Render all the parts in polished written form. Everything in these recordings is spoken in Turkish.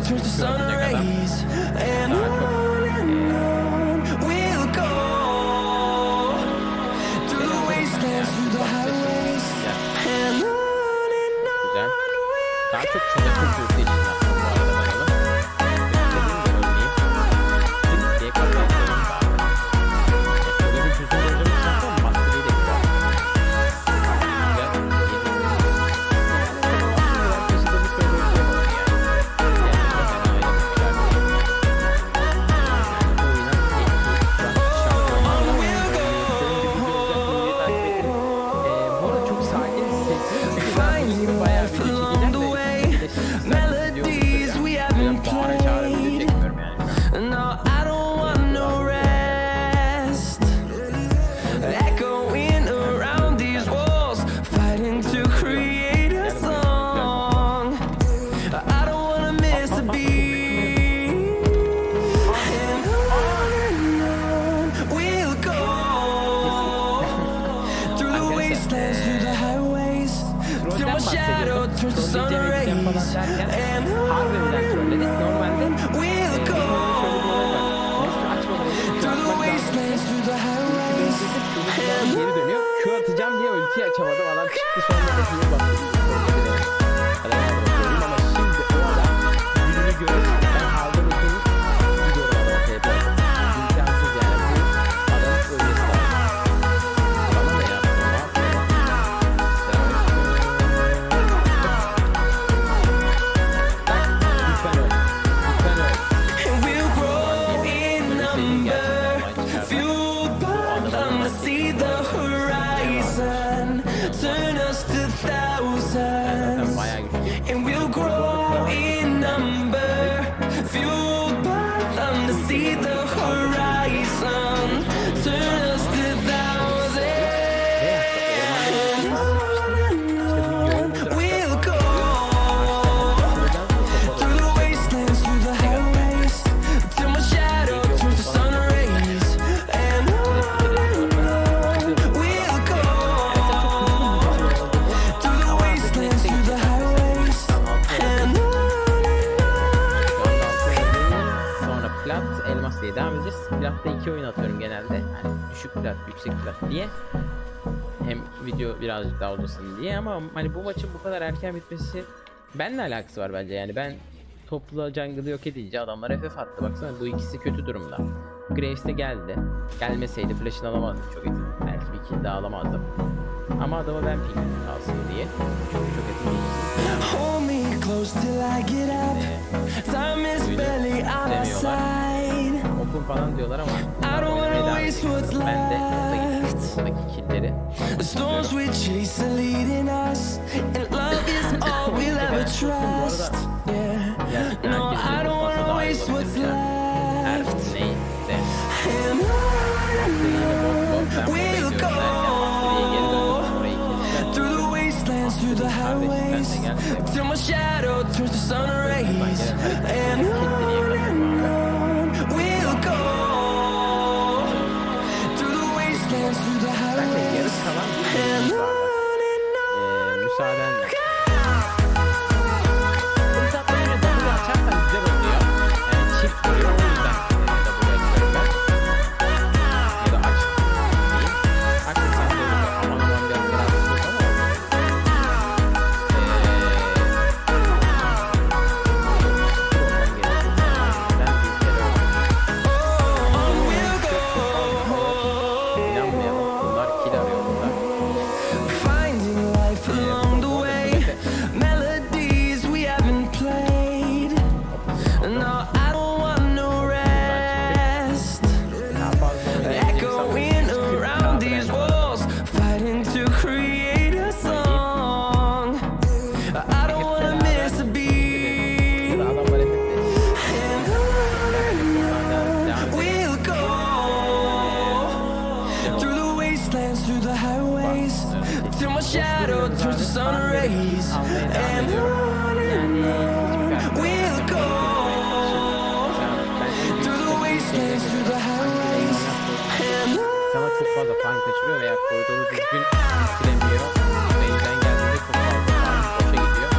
turns to sun rays, and on we'll go through the wastelands, through the highways, and on Güzel. we'll Daha çok şuna çok hızlı için yaptım bu arada ben onu. Dediğim de örneğin. Şimdi diye kapıya koyalım abi. Böyle bir çözüm hocam için ama maskeliği de güzel. turns to sun rays, and on we'll go through the wastelands, through the highways, and Geri dönüyor. Q atacağım diye ultiyi açamadım. Adam çıktı sonra da Q'ya bastı. Ama şimdi o adam gününü görüp ben aldım ultiyi gidiyorum adama TP. İmkansız yani bu adam öylesi lazım. Bana ne yaptı o? Lütfen öl. Lütfen öl. and we'll grow in number, fueled by them to see the horizon, turn us to thousands. And we'll grow in number, fueled by them to see the horizon, turn us to thousands. We'll go through the wastelands, through the highways, till my shadow turns to sun rays, and on we'll go through the wastelands, through the highways, and on. Sonra plat, elmas diye devam edeceğiz. Platta 2 oyun atıyorum genelde. Yani düşük plat, yüksek plat diye. Hem video birazcık daha uzasın diye ama hani bu maçın bu kadar erken bitmesi benimle alakası var bence. Yani ben toplu jungle'ı yok edince adamlar FF attı. Baksana bu ikisi kötü durumda. Graves de geldi. Gelmeseydi flash'ını alamazdım çok etin. Belki bir kill daha alamazdım. Ama adama ben ping alsın diye. Çok etin. Hold me close till I get up. Time is barely on our side. Open falan diyorlar ama I don't wanna waste what's ben de left. buradaki killleri The storms we chase are leading us, and love is all we'll ever trust. Yeah. No, I don't wanna waste what's left. Neyse. And on we'll go through the wastelands, through the highways, till my shadow turns to sun rays, and on we'll go through the wastelands, through the highways, and on. Müsaadenle. Zaten öyle double açarsan güzel oluyor. Yani çift vuruyor o yüzden double açıyorum ben. Ya da aç değil. Açırsan da olur. Aman aman biraz rahatsız ama İnanmayalım. Bunlar kill arıyor bunlar. Finding life along the way, melodies we haven't played. No, I don't want no rest. Echoing around these walls, fighting to create a song. I don't wanna miss a beat. And on we'll go through the wastelands, through the highways, till my shadow turns to sun rays, and on we'll go through the wastelands, through the highways, and Sana çok fazla farm kaçırıyor veya koridoru düzgün bitiremiyor. Ve yüzden geldiğinde çok fazla farm boşa gidiyor.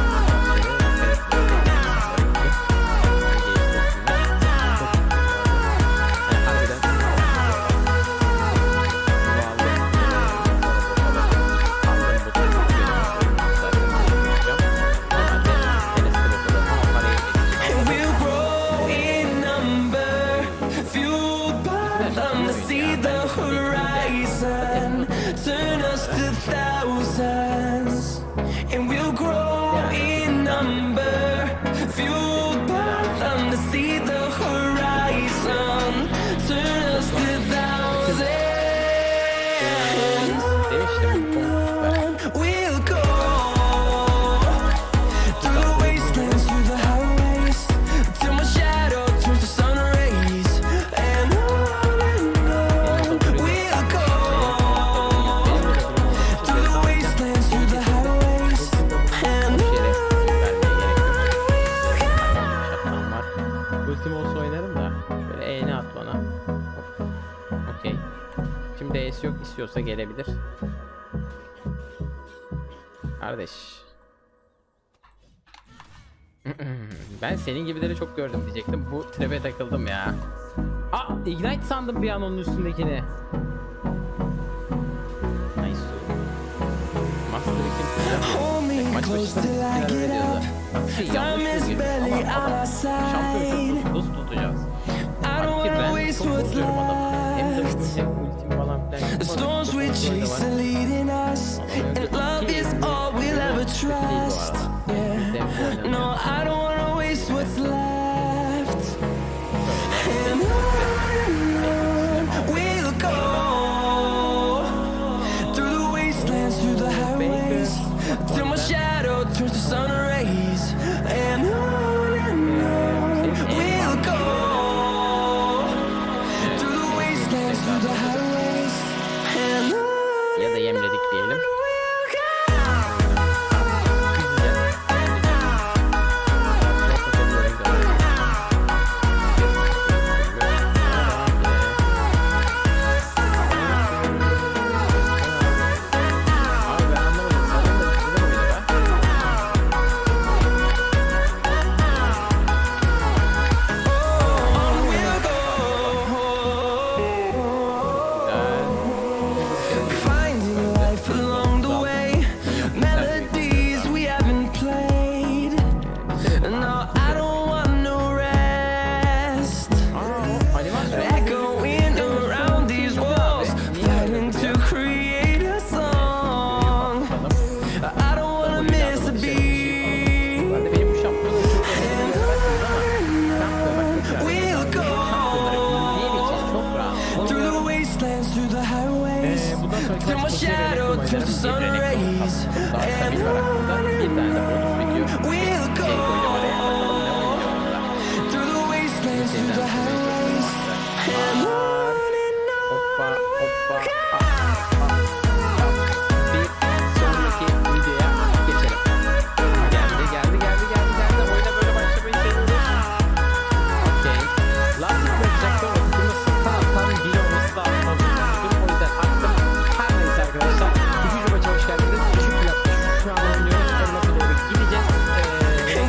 istiyorsa gelebilir. Kardeş. Ben senin gibileri çok gördüm diyecektim. Bu trebe takıldım ya. Aa, Ignite sandım bir an onun üstündekini. Nice. Master kim? Maç başında bir veriyordu. Yanlış bir gün ama şampiyon çok nasıl tutacağız? Artık ben çok bozuyorum adamı. Hem de ultim falan filan. The storms we chase are leading us, and love is all we'll ever trust. Yeah. No, I don't wanna waste what's left. And on we'll go through the wastelands, through the highways, till my shadow turns to sun rays. And on we'll go through the wastelands, through the highways. And on Ya da yemledik diyelim. till my shadow turns to sun rays. And on we'll go through the wastelands, through the highways. And on. Bir sonraki videoya geçelim. Geldi. Oyuna böyle başlamayı seviyoruz. Okey. Lastik bırakacaktım. Tam bir olması lazım. O yüzden attım. Her neyse arkadaşlar. Üçüncü maça hoş geldiniz. Düşük yaptık. Şu an oynuyoruz. Sonuna doğru gideceğiz.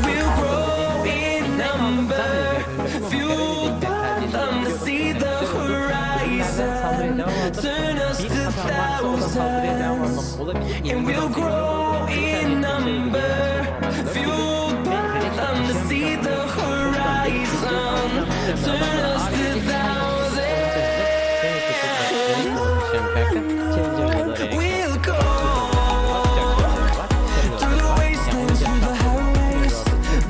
We'll grow in number, fueled by them to see the horizon, turn us to thousands. And we'll grow in number, fueled by them to see the horizon, turn us to thousands. We'll go through the wastelands, through the highways,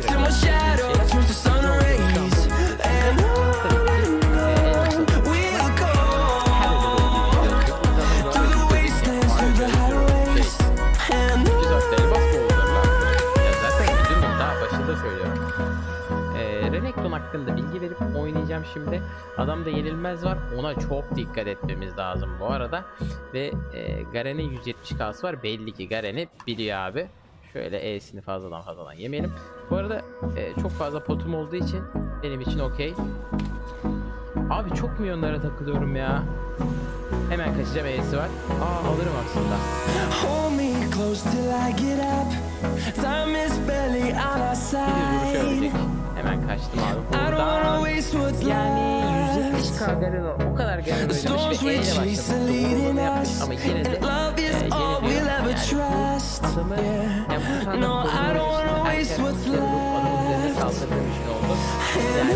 till my shadow turns to sun rays. And on we'll go through the wastelands, through the highways. And Renekton hakkında bilgi verip oynayacağım şimdi. Adamda yenilmez var. Ona çok dikkat etmemiz lazım bu arada. Ve Garen'in 170K'sı var. Belli ki Garen'i biliyor abi. Şöyle E'sini fazladan yemeyelim. Bu arada çok fazla potum olduğu için benim için okey. Abi çok milyonlara takılıyorum ya. Hemen kaçacağım, E'si var. Alırım aslında. hold me close till I get up. Time is barely on our Bir vuruş ölecek. side. Hemen kaçtım abi. I don't wanna waste what's Yani left. 170K Garen o kadar Garen The storms oynamış we ve E ile chase are başlamış. leading Doğru yapmış us, ama yine de and love is all we'll yeniliyor. ever Yani trust. adamı yani bu tarz No, I don't wanna waste erken what's adamın üzerine left. saldırdığı bir şey oldu. And Yani